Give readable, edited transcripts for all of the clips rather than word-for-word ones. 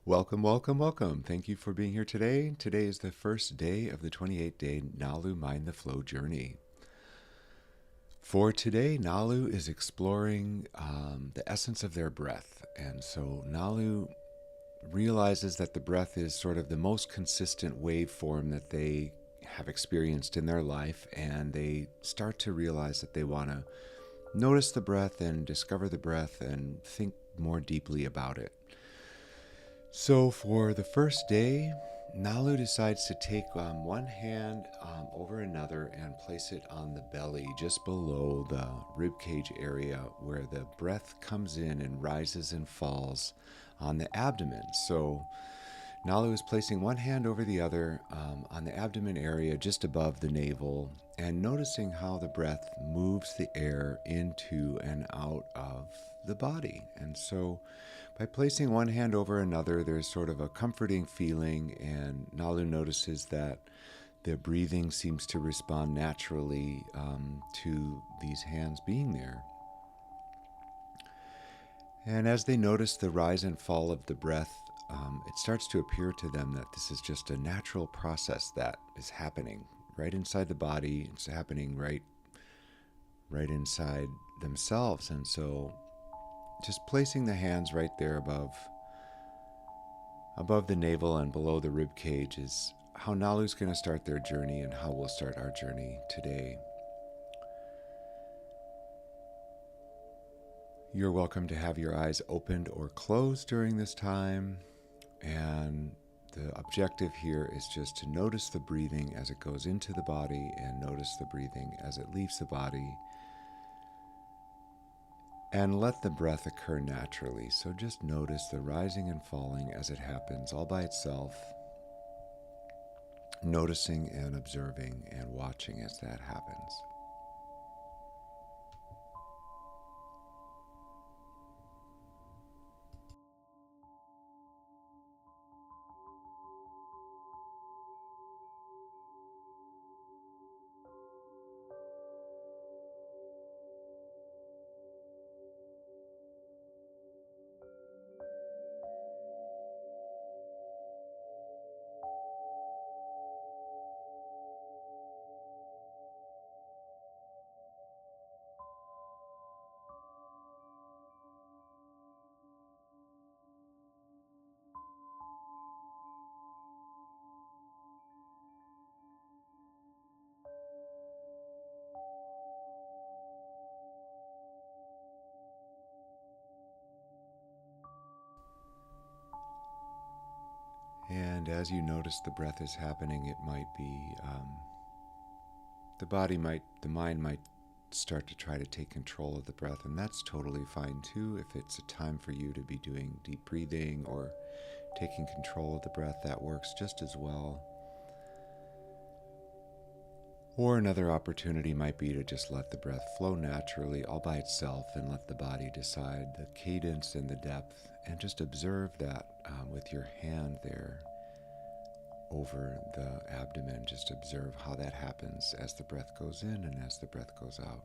Welcome, welcome, welcome. Thank you for being here today. Today is the first day of the 28-day Nalu Mind the Flow journey. For today, Nalu is exploring the essence of their breath. And so Nalu realizes that the breath is sort of the most consistent waveform that they have experienced in their life. And they start to realize that they want to notice the breath and discover the breath and think more deeply about it. So for the first day, Nalu decides to take one hand over another and place it on the belly, just below the ribcage area where the breath comes in and rises and falls on the abdomen. So Nalu is placing one hand over the other on the abdomen area just above the navel and noticing how the breath moves the air into and out of the body. And so by placing one hand over another, there's sort of a comforting feeling, and Nalu notices that the breathing seems to respond naturally to these hands being there. And as they notice the rise and fall of the breath, it starts to appear to them that this is just a natural process that is happening right inside the body. It's happening right inside themselves. And so just placing the hands right there above the navel and below the rib cage is how Nalu's going to start their journey and how we'll start our journey today. You're welcome to have your eyes opened or closed during this time, and the objective here is just to notice the breathing as it goes into the body and notice the breathing as it leaves the body. And let the breath occur naturally. So just notice the rising and falling as it happens all by itself, noticing and observing and watching as that happens. And as you notice the breath is happening, it might be the mind might start to try to take control of the breath, and that's totally fine too. If it's a time for you to be doing deep breathing or taking control of the breath, that works just as well. Or another opportunity might be to just let the breath flow naturally all by itself and let the body decide the cadence and the depth, and just observe that with your hand there over the abdomen. Just observe how that happens as the breath goes in and as the breath goes out.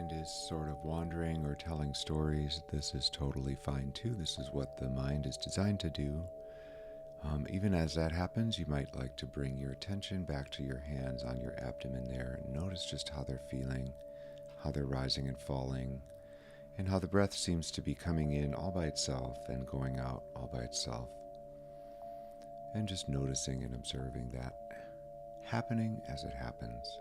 mind is sort of wandering or telling stories, this is totally fine too. This is what the mind is designed to do. Even as that happens, you might like to bring your attention back to your hands on your abdomen there and notice just how they're feeling, how they're rising and falling, and how the breath seems to be coming in all by itself and going out all by itself. And just noticing and observing that happening as it happens.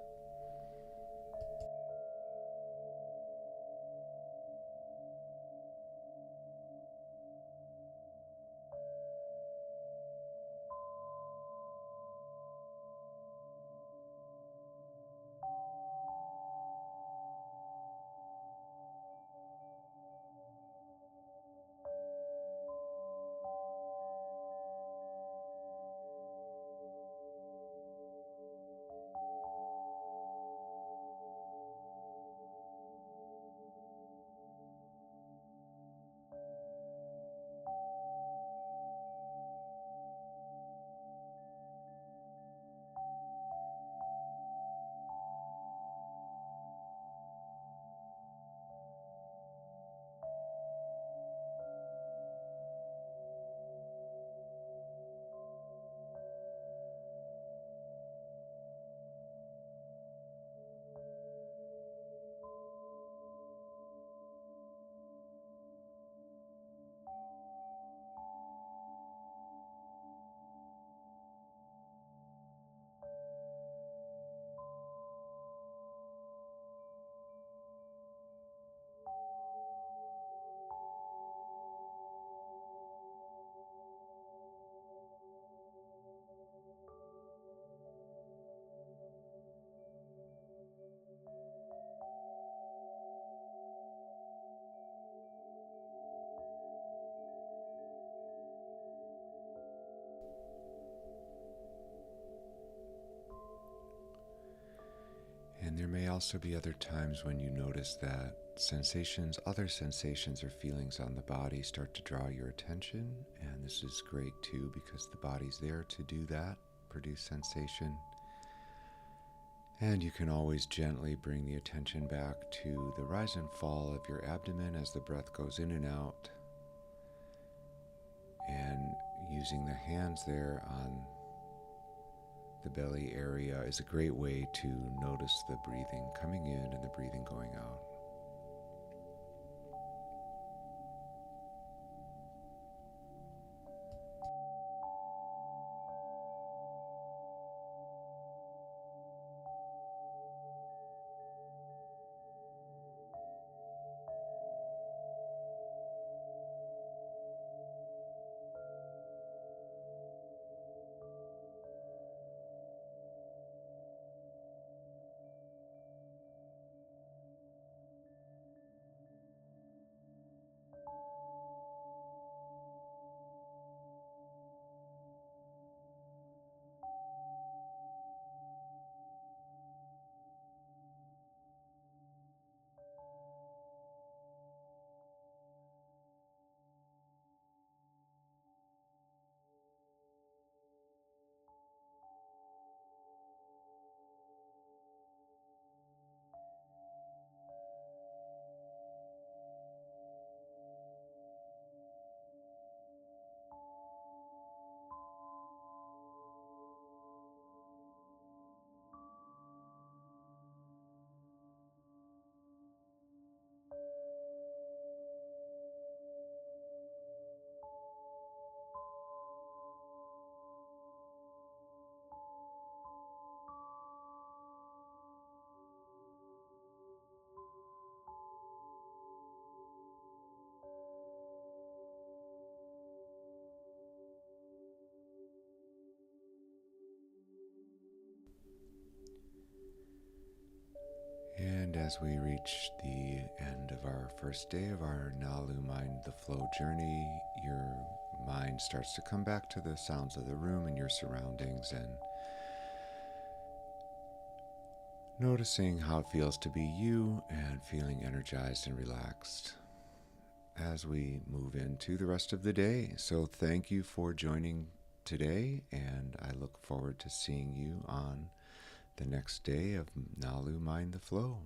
And there may also be other times when you notice that other sensations or feelings on the body start to draw your attention. And this is great too, because the body's there to do that, produce sensation. And you can always gently bring the attention back to the rise and fall of your abdomen as the breath goes in and out. And using the hands there on the belly area is a great way to notice the breathing coming in and the breathing going out. And as we reach the end of our first day of our Nalu Mind the Flow journey, your mind starts to come back to the sounds of the room and your surroundings and noticing how it feels to be you and feeling energized and relaxed as we move into the rest of the day. So thank you for joining today, and I look forward to seeing you on the next day of Nalu Mind the Flow.